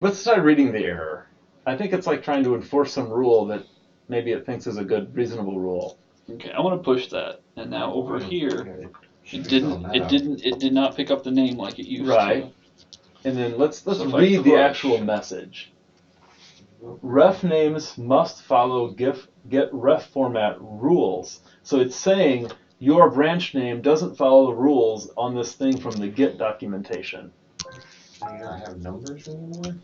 Let's try reading the error. I think it's like trying to enforce some rule that maybe it thinks is a good, reasonable rule. Okay, I want to push that. And now over Okay, here, should be filling that out. it did not pick up the name like it used Right. to. And then let's So if I read the push, actual message. Ref names must follow get ref format rules. So it's saying your branch name doesn't follow the rules on this thing from the Git documentation. Do you not have numbers anymore?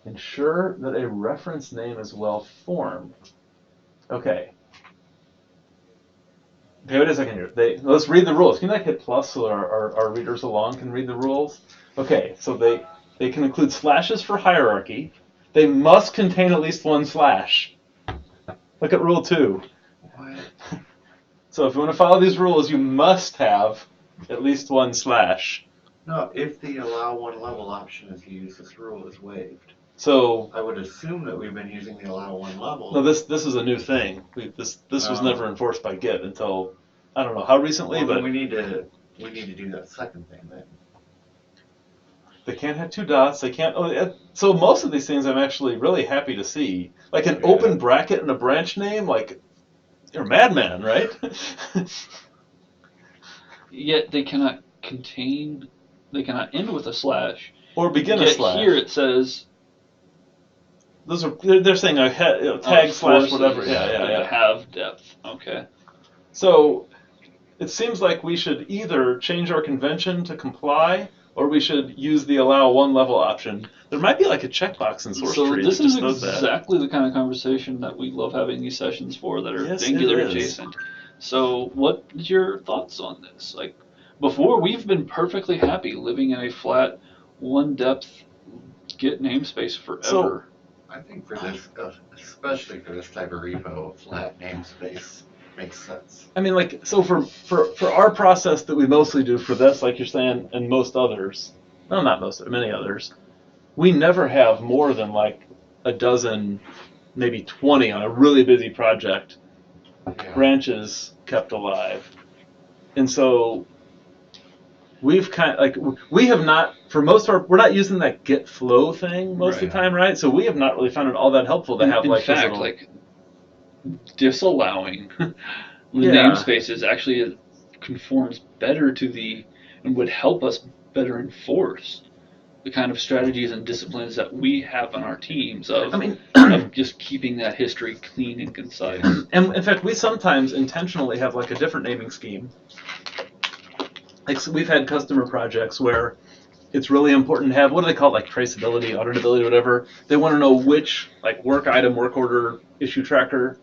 Ensure that a reference name is well formed. Okay. Okay, wait a second here. Let's read the rules. Can you like hit plus so our readers along can read the rules? Okay, so they can include slashes for hierarchy. They must contain at least one slash. Look at rule 2. What? So if you want to follow these rules, you must have at least one slash. No, if the allow one level option is used, this rule is waived. So I would assume that we've been using the allow one level. no, this is a new thing. This was never enforced by Git until I don't know how recently, well, but then we need to do that second thing then. they can't have two dots. They can't. So most of these things, I'm actually really happy to see. Like an open bracket and a branch name. Like you're a madman, right? yet they cannot contain, they cannot end with a slash. Or begin a Yet slash. here it says Those are they're saying a tag slash whatever. Yeah. have depth. Okay. So it seems like we should either change our convention to comply, or we should use the allow one level option. There might be like a checkbox in SourceTree So this that is just does that. exactly the kind of conversation that we love having these sessions for that are Yes, Angular it is. adjacent. So what's your thoughts on this? Like before, we've been perfectly happy living in a flat, one depth Git namespace forever. So I think for this, especially for this type of repo, flat namespace makes sense. I mean, like, so for our process that we mostly do for this, like you're saying, and most others, no, not most, many others, we never have more than like a dozen, maybe 20 on a really busy project, branches kept alive. And so we've kind of like, we have not, for most of our, we're not using that Git flow thing most of the time, right? So we have not really found it all that helpful to have in like fact, this like disallowing the namespaces actually conforms better to the and would help us better enforce the kind of strategies and disciplines that we have on our teams of, of just keeping that history clean and concise. And in fact, we sometimes intentionally have like a different naming scheme. Like so we've had customer projects where it's really important to have, what do they call it, like traceability, auditability, whatever. They want to know which like work item, work order, issue tracker.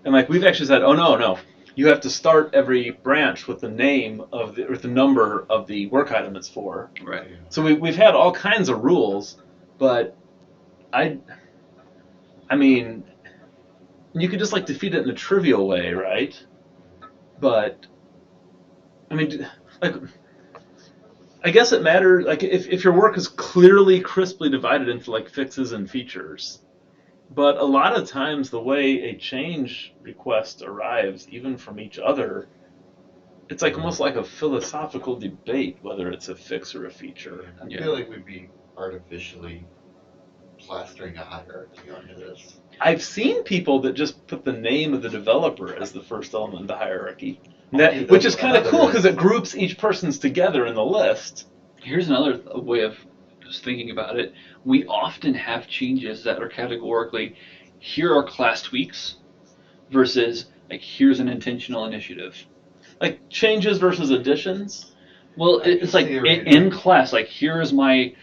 And like we've actually said, oh no, you have to start every branch with the name of with the number of the work item it's for. Right. So we've had all kinds of rules, but I mean, you could just like defeat it in a trivial way, right? But I mean, like, I guess it matters. Like, if your work is clearly, crisply divided into like fixes and features, but a lot of times the way a change request arrives, even from each other, it's like almost like a philosophical debate whether it's a fix or a feature. I feel like we'd be artificially plastering a hierarchy onto this. I've seen people that just put the name of the developer as the first element of the hierarchy, which is kind of cool because it groups each person's together in the list. Here's another way of just thinking about it. We often have changes that are categorically, here are class tweaks versus like here's an intentional initiative. Like changes versus additions. Well, it's like in class, like here's my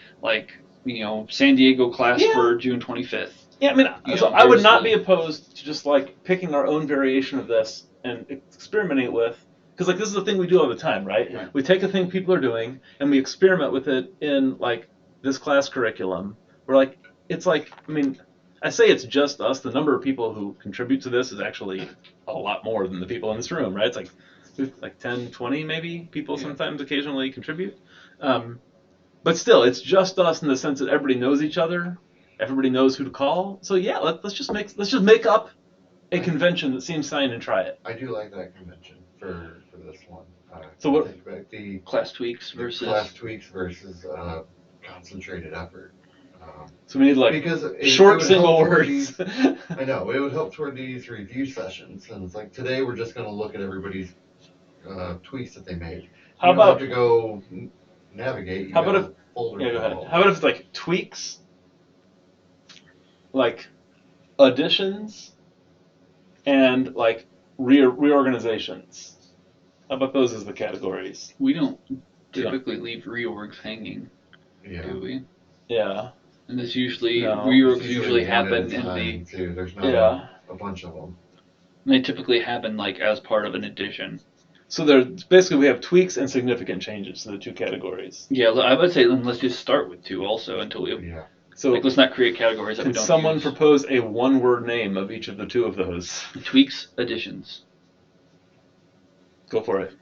San Diego class for June 25th. Yeah, I mean, so I would not be opposed to just like picking our own variation of this and experimenting it with, because like this is the thing we do all the time, right? Yeah. We take a thing people are doing and we experiment with it in like this class curriculum. We're like, it's like, I mean, I say it's just us. The number of people who contribute to this is actually a lot more than the people in this room, right? It's like 10, 20 maybe people sometimes occasionally contribute. But still, it's just us in the sense that everybody knows each other. Everybody knows who to call. So yeah, let's just make up a convention that seems fine and try it. I do like that convention for this one. So what? The Class tweaks versus concentrated effort. So we need like Because short would single help toward words. I know, it would help toward these review sessions. And it's like, today we're just going to look at everybody's tweaks that they made. How You don't have about to go navigate. You how got about a folder yeah, go full of ahead. them. How about if it's like tweaks, like additions, and like reorganizations? How about those as the categories? We don't We don't. typically leave reorgs hanging, Yeah. do we? Yeah. And this usually No. reorgs It's usually one at a happen in time, the. too. There's not Yeah. a bunch of them. They typically happen like as part of an addition. So there's basically we have tweaks and significant changes to the two categories. Yeah, I would say then let's just start with two also until we. Yeah. So Like, let's not create categories that we can don't someone use. propose a one-word name of each of the two of those? Tweaks, additions. Go for it.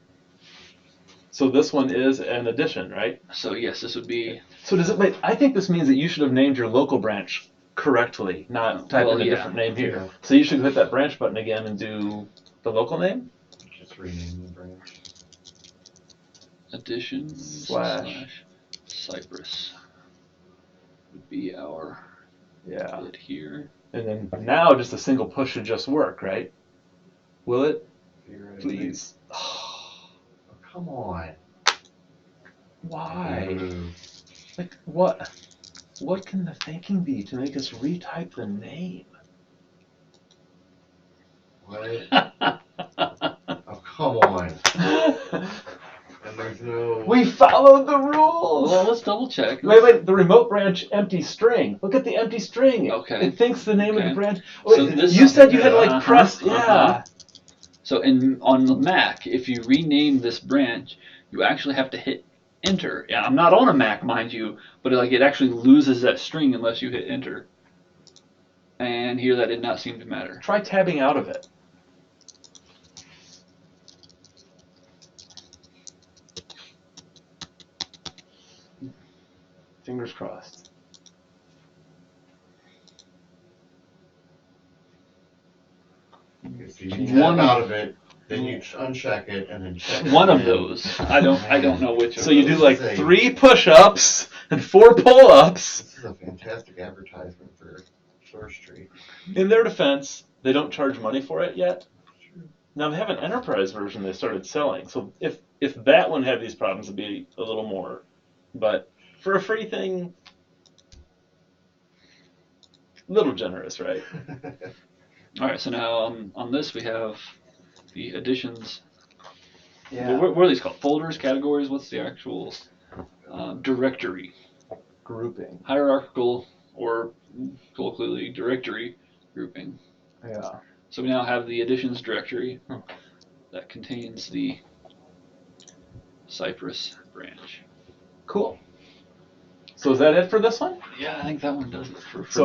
So this one is an addition, right? So yes, this would be. So does it make? I think this means that you should have named your local branch correctly, not type in a different name here. Yeah. So you should hit that branch button again and do the local name. Just rename the branch. Additions Slash. Cypress would be our Yeah. bit here. And then now just a single push should just work, right? Will it? Please. Oh, come on. Why? Ooh. Like what? What can the thinking be to make us retype the name? What? Oh, come on. And there's no. We followed the rules. Well, let's double check. Wait. The remote branch empty string. Look at the empty string. Okay. It thinks the name of Okay. the branch. So Wait, this- you said you had to like Uh-huh, press. uh-huh. Yeah. So on the Mac, if you rename this branch, you actually have to hit enter. Yeah, I'm not on a Mac, mind you, but it actually loses that string unless you hit enter. And here that did not seem to matter. Try tabbing out of it. Fingers crossed. So you tab One- out of it, then you uncheck it, and then check it One of again. those. I don't know which. So of you do those. like Say- 3 push-ups and 4 pull-ups. This is a fantastic advertisement for SourceTree. In their defense, they don't charge money for it yet. Now they have an enterprise version they started selling. So if that one had these problems, it'd be a little more. But for a free thing, little generous, right? All right. So now on this we have the additions. Yeah. What are these called? Folders, categories? What's the actual directory? Grouping. Hierarchical or colloquially directory grouping. Yeah. So we now have the additions directory Hmm. that contains the Cypress branch. Cool. So is that it for this one? Yeah, I think that one does it for. So